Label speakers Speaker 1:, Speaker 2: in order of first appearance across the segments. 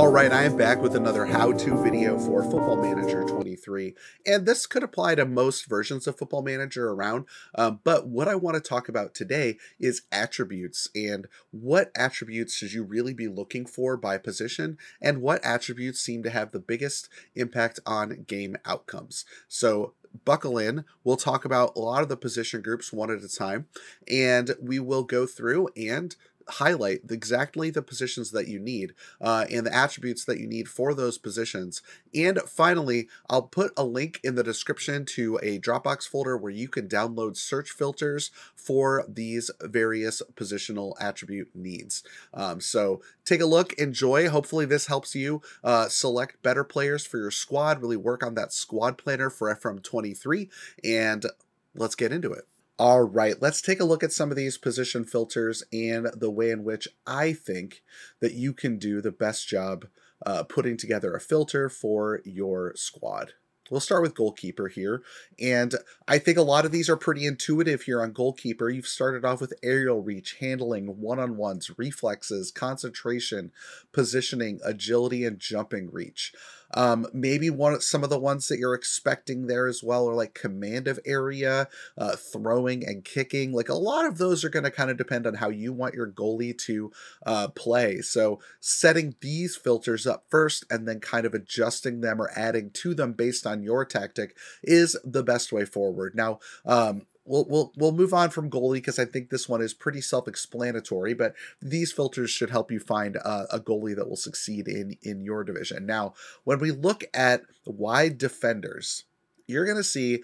Speaker 1: All right, I am back with another how-to video for Football Manager 23, and this could apply to most versions of Football Manager around, but what I want to talk about today is attributes, and what attributes should you really be looking for by position, and what attributes seem to have the biggest impact on game outcomes. So buckle in, we'll talk about a lot of the position groups one at a time, and we will go through and highlight exactly the positions that you need and the attributes that you need for those positions. And finally, I'll put a link in the description to a Dropbox folder where you can download search filters for these various positional attribute needs. So take a look, enjoy. Hopefully this helps you select better players for your squad, really work on that squad planner for FM23, and let's get into it. All right, let's take a look at some of these position filters and the way in which I think that you can do the best job putting together a filter for your squad. We'll start with goalkeeper here, and I think a lot of these are pretty intuitive here on goalkeeper. You've started off with aerial reach, handling, one-on-ones, reflexes, concentration, positioning, agility, and jumping reach. Maybe some of the ones that you're expecting there as well are like command of area, throwing and kicking. Like a lot of those are going to kind of depend on how you want your goalie to play. So setting these filters up first and then kind of adjusting them or adding to them based on your tactic is the best way forward. Now, We'll move on from goalie because I think this one is pretty self-explanatory, but these filters should help you find a goalie that will succeed in your division. Now, when we look at wide defenders, you're going to see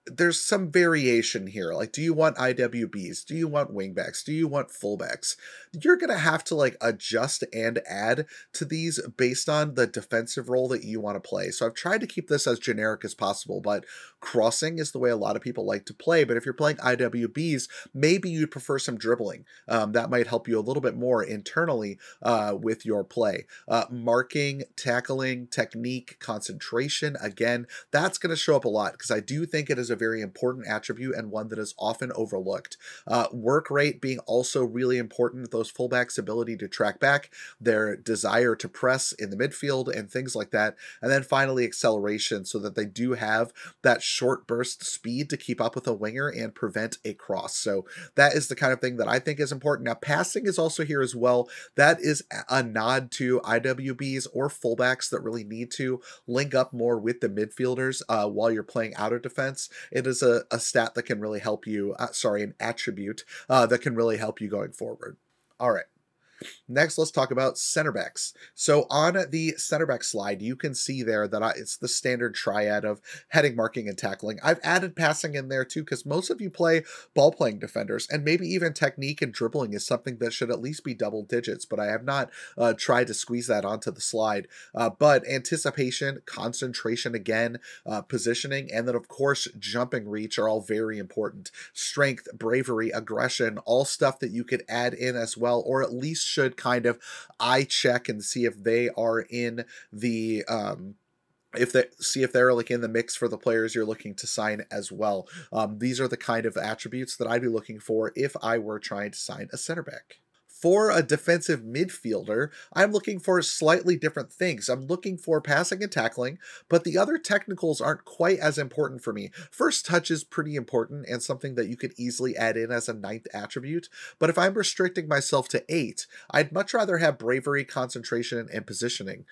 Speaker 1: there's some variation here. Like, do you want IWBs? Do you want wingbacks? Do you want fullbacks? You're going to have to like adjust and add to these based on the defensive role that you want to play. So I've tried to keep this as generic as possible, but crossing is the way a lot of people like to play. But if you're playing IWBs, maybe you'd prefer some dribbling. That might help you a little bit more internally with your play. Marking, tackling, technique, concentration, again, that's going to show up a lot because I do think it is a very important attribute and one that is often overlooked. Work rate being also really important. Those fullbacks' ability to track back, their desire to press in the midfield and things like that. And then finally acceleration so that they do have that short burst speed to keep up with a winger and prevent a cross. So that is the kind of thing that I think is important. Now passing is also here as well. That is a nod to IWBs or fullbacks that really need to link up more with the midfielders while you're playing out of defense. It is a stat that can really help you, an attribute that can really help you going forward. All right. Next, let's talk about center backs. So on the center back slide, you can see there that it's the standard triad of heading, marking, and tackling. I've added passing in there too because most of you play ball-playing defenders, and maybe even technique and dribbling is something that should at least be double digits, but I have not tried to squeeze that onto the slide. But anticipation, concentration again, positioning, and then of course jumping reach are all very important. Strength, bravery, aggression, all stuff that you could add in as well, or at least should kind of eye check and see if they are in the if they're like in the mix for the players you're looking to sign as well. These are the kind of attributes that I'd be looking for if I were trying to sign a center back. For a defensive midfielder, I'm looking for slightly different things. I'm looking for passing and tackling, but the other technicals aren't quite as important for me. First touch is pretty important and something that you could easily add in as a 9th attribute, but if I'm restricting myself to 8, I'd much rather have bravery, concentration, and positioning.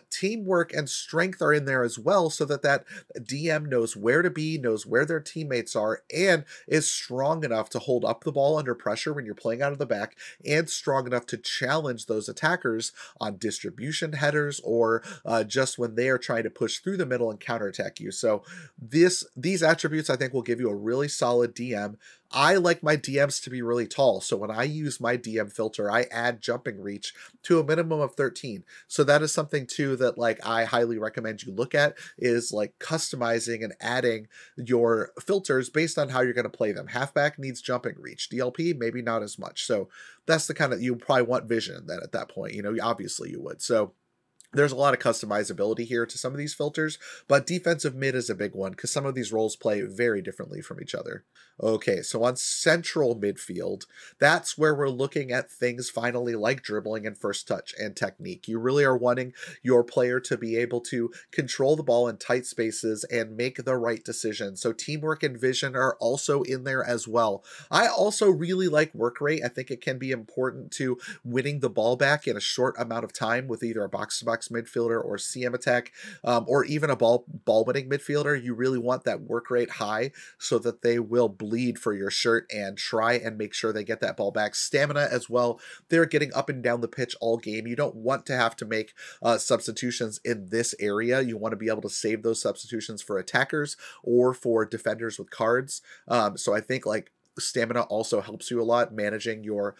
Speaker 1: Teamwork and strength are in there as well so that DM knows where to be, knows where their teammates are, and is strong enough to hold up the ball under pressure when you're playing out of the back, and strong enough to challenge those attackers on distribution headers or just when they are trying to push through the middle and counterattack you. So these attributes I think will give you a really solid DM. I like my DMs to be really tall, so when I use my DM filter, I add jumping reach to a minimum of 13. So that is something too that like I highly recommend you look at, is like customizing and adding your filters based on how you're going to play them. Halfback needs jumping reach. DLP, maybe not as much. So that's the kind of, you probably want vision then at that point, you know, obviously you would. So There's a lot of customizability here to some of these filters, but defensive mid is a big one because some of these roles play very differently from each other. Okay, so on central midfield, that's where we're looking at things finally like dribbling and first touch and technique. You really are wanting your player to be able to control the ball in tight spaces and make the right decision. So teamwork and vision are also in there as well. I also really like work rate. I think it can be important to winning the ball back in a short amount of time with either a box-to-box midfielder or CM attack, or even a ball-winning midfielder. You really want that work rate high so that they will bleed for your shirt and try and make sure they get that ball back. Stamina as well. They're getting up and down the pitch all game. You don't want to have to make substitutions in this area. You want to be able to save those substitutions for attackers or for defenders with cards. So I think like stamina also helps you a lot managing your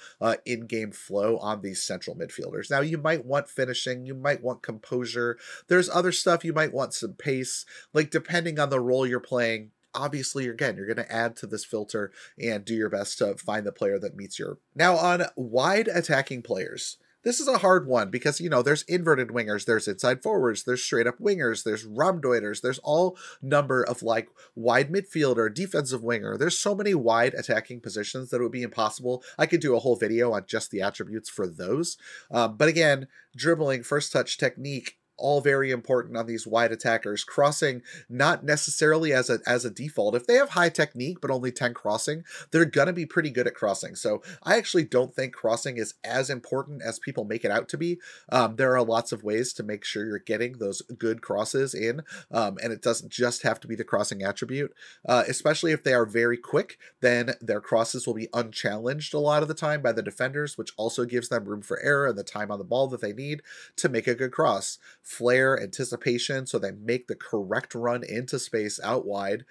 Speaker 1: in-game flow on these central midfielders. Now, you might want finishing, you might want composure. There's other stuff, you might want some pace, like depending on the role you're playing. Obviously, again, you're going to add to this filter and do your best to find the player that meets your... Now, on wide attacking players, this is a hard one because, you know, there's inverted wingers, there's inside forwards, there's straight up wingers, there's Raumdeuters, there's all number of like wide midfielder, defensive winger. There's so many wide attacking positions that it would be impossible. I could do a whole video on just the attributes for those. But again, dribbling, first touch, technique, all very important on these wide attackers. Crossing, not necessarily as a default. If they have high technique but only 10 crossing, they're gonna be pretty good at crossing. So I actually don't think crossing is as important as people make it out to be. There are lots of ways to make sure you're getting those good crosses in, and it doesn't just have to be the crossing attribute. Especially if they are very quick, then their crosses will be unchallenged a lot of the time by the defenders, which also gives them room for error and the time on the ball that they need to make a good cross. Flair, anticipation, so they make the correct run into space out wide.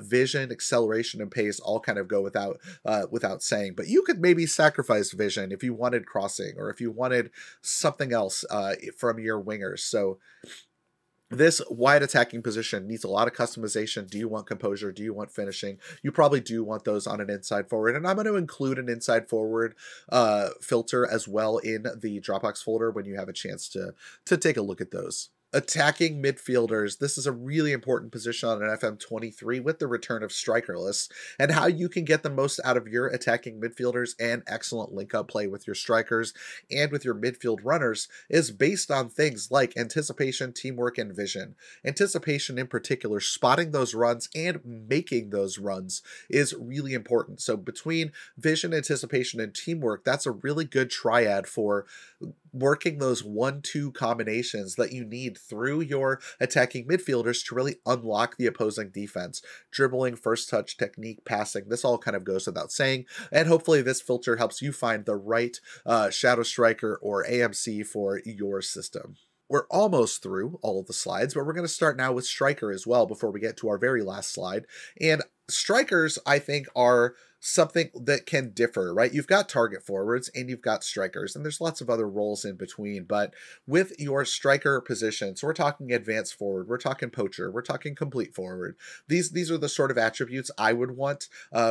Speaker 1: Vision, acceleration, and pace all kind of go without saying. But you could maybe sacrifice vision if you wanted crossing or if you wanted something else from your wingers. So this wide attacking position needs a lot of customization. Do you want composure? Do you want finishing? You probably do want those on an inside forward. And I'm going to include an inside forward filter as well in the Dropbox folder when you have a chance to take a look at those. Attacking midfielders. This is a really important position on an FM23 with the return of strikerless, and how you can get the most out of your attacking midfielders and excellent link-up play with your strikers and with your midfield runners is based on things like anticipation, teamwork, and vision. Anticipation in particular, spotting those runs and making those runs is really important. So between vision, anticipation, and teamwork, that's a really good triad for working those 1-2 combinations that you need through your attacking midfielders to really unlock the opposing defense. Dribbling, first touch, technique, passing, this all kind of goes without saying, and hopefully this filter helps you find the right shadow striker or AMC for your system. We're almost through all of the slides, but we're going to start now with striker as well before we get to our very last slide. And strikers, I think, are something that can differ, right? You've got target forwards and you've got strikers, and there's lots of other roles in between. But with your striker position, so we're talking advanced forward, we're talking poacher, we're talking complete forward. These are the sort of attributes I would want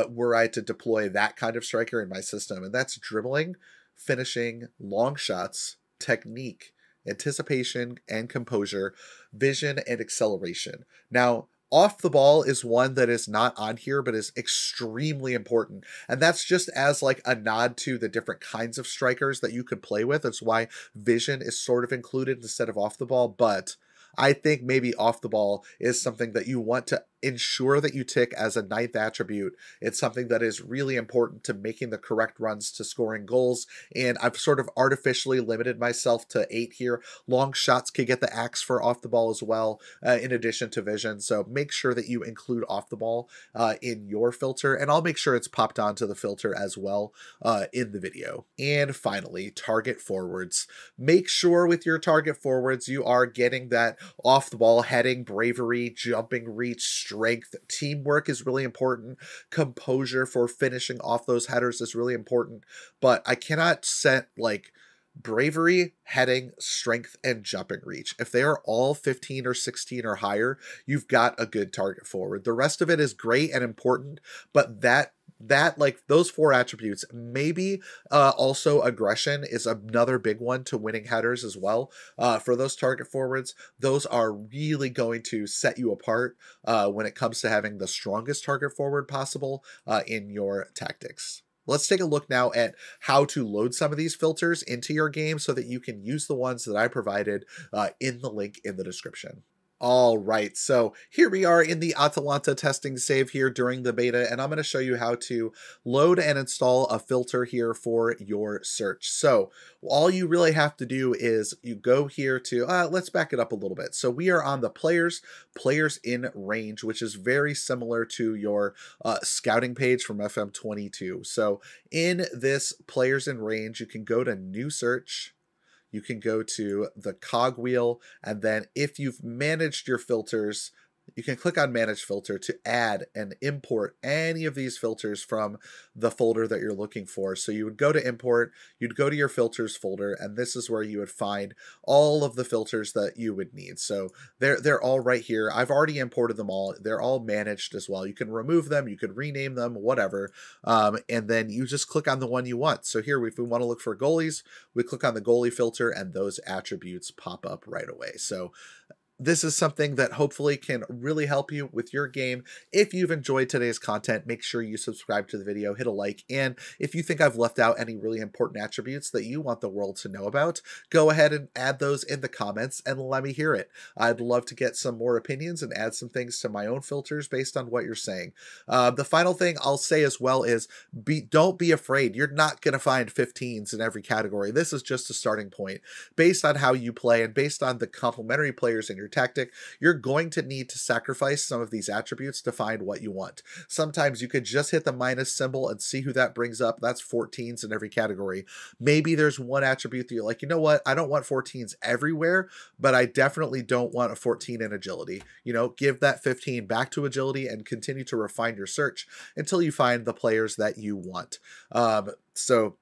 Speaker 1: were I to deploy that kind of striker in my system, and that's dribbling, finishing, long shots, technique, anticipation and composure, vision and acceleration. Now, off the ball is one that is not on here, but is extremely important. And that's just as like a nod to the different kinds of strikers that you could play with. That's why vision is sort of included instead of off the ball. But I think maybe off the ball is something that you want to ensure that you tick as a 9th attribute. It's something that is really important to making the correct runs to scoring goals. And I've sort of artificially limited myself to 8 here. Long shots can get the axe for off the ball as well, in addition to vision. So make sure that you include off the ball in your filter, and I'll make sure it's popped onto the filter as well in the video. And finally, target forwards. Make sure with your target forwards you are getting that off the ball heading, bravery, jumping, reach, strength. Teamwork is really important. Composure for finishing off those headers is really important. But I cannot set like bravery, heading, strength, and jumping reach. If they are all 15 or 16 or higher, you've got a good target forward. The rest of it is great and important, but that that, like, those 4 attributes, maybe also aggression is another big one to winning headers as well. For those target forwards, those are really going to set you apart when it comes to having the strongest target forward possible in your tactics. Let's take a look now at how to load some of these filters into your game so that you can use the ones that I provided in the link in the description. All right, so here we are in the Atalanta testing save here during the beta, and I'm going to show you how to load and install a filter here for your search. So all you really have to do is you go here to, let's back it up a little bit. So we are on the players in range, which is very similar to your scouting page from FM22. So in this players in range, you can go to new search. You can go to the cogwheel, and then if you've managed your filters, you can click on Manage Filter to add and import any of these filters from the folder that you're looking for. So you would go to Import, you'd go to your Filters folder, and this is where you would find all of the filters that you would need. So they're all right here. I've already imported them all. They're all managed as well. You can remove them, you could rename them, whatever, and then you just click on the one you want. So here, if we want to look for goalies, we click on the goalie filter, and those attributes pop up right away. So this is something that hopefully can really help you with your game. If you've enjoyed today's content, make sure you subscribe to the video, hit a like, and if you think I've left out any really important attributes that you want the world to know about, go ahead and add those in the comments and let me hear it. I'd love to get some more opinions and add some things to my own filters based on what you're saying. The final thing I'll say as well is don't be afraid. You're not going to find 15s in every category. This is just a starting point. Based on how you play and based on the complementary players in your tactic, you're going to need to sacrifice some of these attributes to find what you want. Sometimes you could just hit the minus symbol and see who that brings up. That's 14s in every category. Maybe there's one attribute that you're like, you know what, I don't want 14s everywhere, but I definitely don't want a 14 in agility. You know, give that 15 back to agility and continue to refine your search until you find the players that you want. So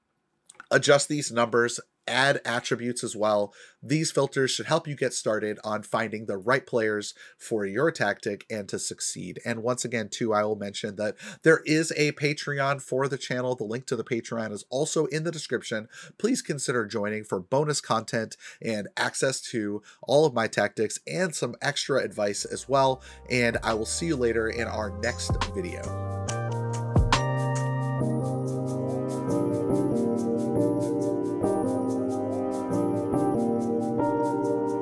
Speaker 1: adjust these numbers, add attributes as well. These filters should help you get started on finding the right players for your tactic and to succeed. And once again, too, I will mention that there is a Patreon for the channel. The link to the Patreon is also in the description. Please consider joining for bonus content and access to all of my tactics and some extra advice as well. And I will see you later in our next video.